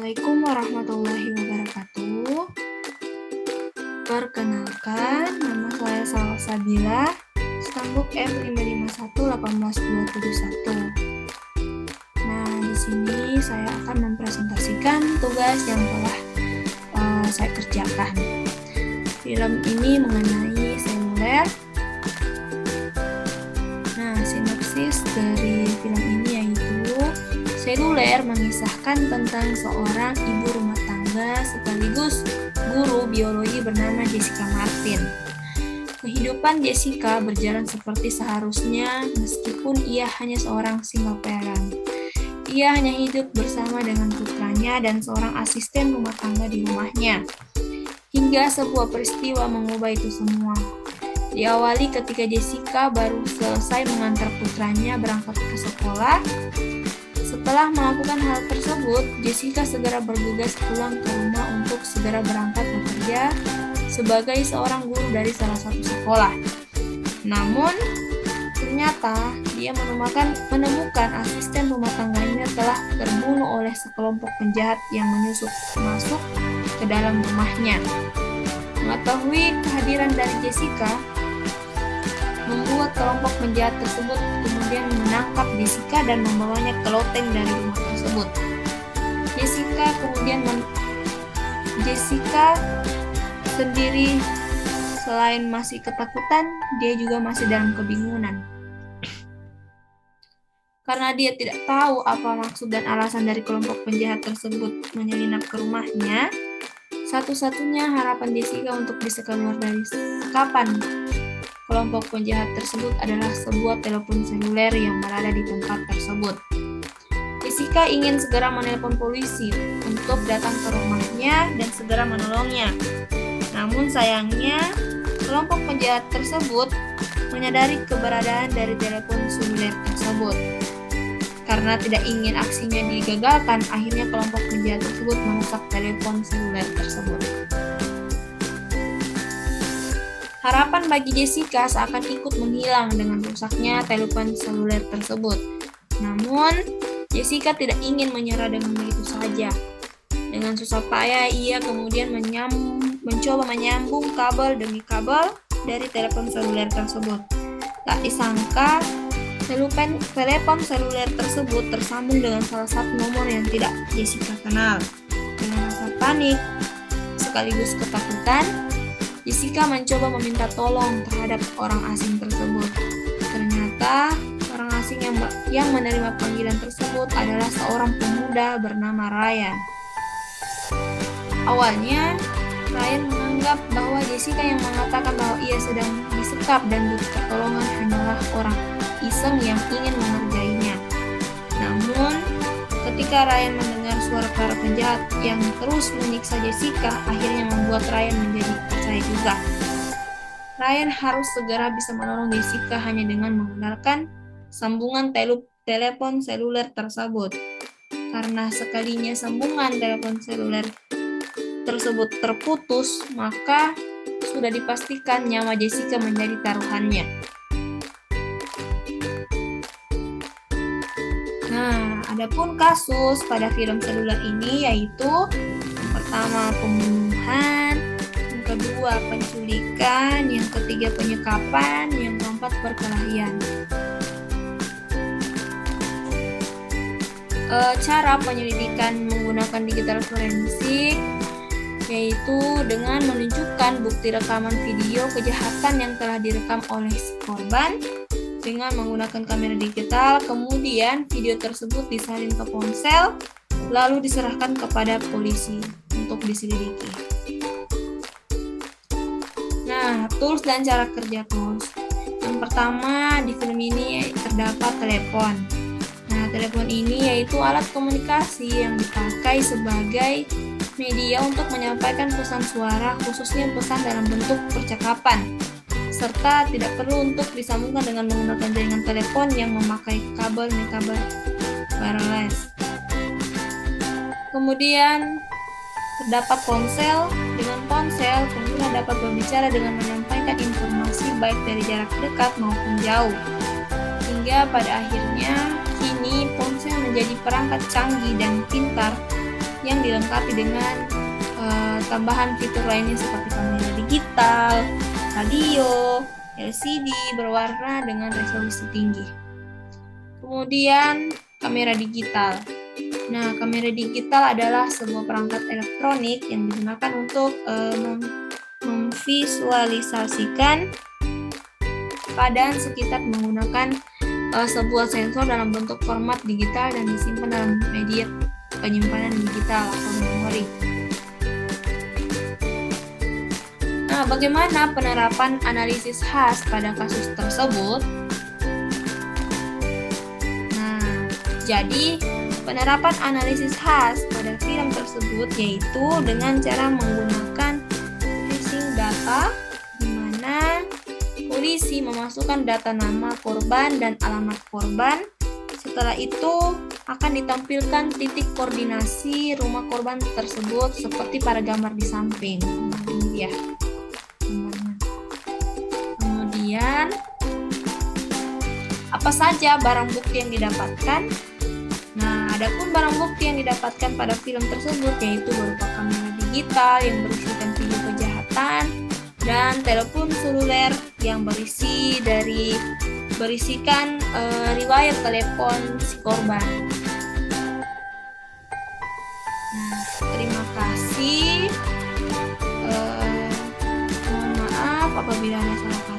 Assalamualaikum warahmatullahi wabarakatuh. Perkenalkan, nama saya Salsabila, stambuk M5511821. Nah, di sini saya akan mempresentasikan tugas yang telah saya kerjakan. Film ini mengenai seluler. Nah, sinopsis dari film ini yaitu Seluler mengisahkan tentang seorang ibu rumah tangga sekaligus guru biologi bernama Jessica Martin. Kehidupan Jessica berjalan seperti seharusnya meskipun ia hanya seorang single parent. Ia hanya hidup bersama dengan putranya dan seorang asisten rumah tangga di rumahnya. Hingga sebuah peristiwa mengubah itu semua. Diawali ketika Jessica baru selesai mengantar putranya berangkat ke sekolah. Setelah melakukan hal tersebut, Jessica segera bergegas pulang ke rumah untuk segera berangkat bekerja sebagai seorang guru dari salah satu sekolah. Namun, ternyata dia menemukan asisten rumah tangganya telah terbunuh oleh sekelompok penjahat yang menyusup masuk ke dalam rumahnya. Mengetahui kehadiran dari Jessica, membuat kelompok penjahat tersebut kemudian menangkap Jessica dan membawanya ke loteng dari rumah tersebut. Jessica sendiri selain masih ketakutan, dia juga masih dalam kebingungan. Karena dia tidak tahu apa maksud dan alasan dari kelompok penjahat tersebut menyelinap ke rumahnya, satu-satunya harapan Jessica untuk bisa keluar dari sekapan kelompok penjahat tersebut adalah sebuah telepon seluler yang berada di tempat tersebut. Jessica ingin segera menelpon polisi untuk datang ke rumahnya dan segera menolongnya. Namun sayangnya, kelompok penjahat tersebut menyadari keberadaan dari telepon seluler tersebut. Karena tidak ingin aksinya digagalkan, akhirnya kelompok penjahat tersebut merusak telepon seluler tersebut. Harapan bagi Jessica seakan ikut menghilang dengan rusaknya telepon seluler tersebut. Namun, Jessica tidak ingin menyerah dengan begitu saja. Dengan susah payah, ia kemudian mencoba menyambung kabel demi kabel dari telepon seluler tersebut. Tak disangka, telepon seluler tersebut tersambung dengan salah satu nomor yang tidak Jessica kenal. Dengan rasa panik, sekaligus ketakutan, Jessica mencoba meminta tolong terhadap orang asing tersebut. Ternyata, orang asing yang menerima panggilan tersebut adalah seorang pemuda bernama Ryan. Awalnya, Ryan menganggap bahwa Jessica yang mengatakan bahwa ia sedang disekap dan butuh pertolongan hanyalah orang iseng yang ingin mengerjainya. Namun, ketika Ryan mendengar suara para penjahat yang terus menyiksa Jessica, akhirnya membuat Ryan menjadi percaya juga. Ryan harus segera bisa menolong Jessica hanya dengan mengandalkan sambungan telepon seluler tersebut. Karena sekalinya sambungan telepon seluler tersebut terputus, maka sudah dipastikan nyawa Jessica menjadi taruhannya. Nah, adapun kasus pada film seluler ini yaitu yang pertama pembunuhan, yang kedua penculikan, yang ketiga penyekapan, yang keempat perkelahian. Cara penyelidikan menggunakan digital forensik yaitu dengan menunjukkan bukti rekaman video kejahatan yang telah direkam oleh si korban dengan menggunakan kamera digital, kemudian video tersebut disalin ke ponsel, lalu diserahkan kepada polisi untuk diselidiki. Nah, tools dan cara kerja tools. Yang pertama, di film ini terdapat telepon. Nah, telepon ini yaitu alat komunikasi yang dipakai sebagai media untuk menyampaikan pesan suara, khususnya pesan dalam bentuk percakapan, serta tidak perlu untuk disambungkan dengan menggunakan jaringan telepon yang memakai kabel wireless. Kemudian terdapat ponsel. Dengan ponsel, pengguna dapat berbicara dengan menyampaikan informasi baik dari jarak dekat maupun jauh. Hingga pada akhirnya, kini ponsel menjadi perangkat canggih dan pintar yang dilengkapi dengan tambahan fitur lainnya seperti kamera digital, radio, LCD berwarna dengan resolusi tinggi. Kemudian kamera digital. Nah, kamera digital adalah sebuah perangkat elektronik yang digunakan untuk memvisualisasikan keadaan sekitar menggunakan sebuah sensor dalam bentuk format digital dan disimpan dalam media penyimpanan digital atau memori. Nah, bagaimana penerapan analisis khas pada kasus tersebut? Nah, jadi penerapan analisis khas pada film tersebut yaitu dengan cara menggunakan tracing data, di mana polisi memasukkan data nama korban dan alamat korban. Setelah itu akan ditampilkan titik koordinasi rumah korban tersebut seperti pada gambar di samping. Nah, ini dia gambarnya. Kemudian apa saja barang bukti yang didapatkan? Nah, adapun barang bukti yang didapatkan pada film tersebut yaitu berupa kamera digital yang berisikan video kejahatan dan telepon seluler yang berisikan riwayat telepon si korban. Nah, terima kasih. Mohon maaf apabila ada salah kata.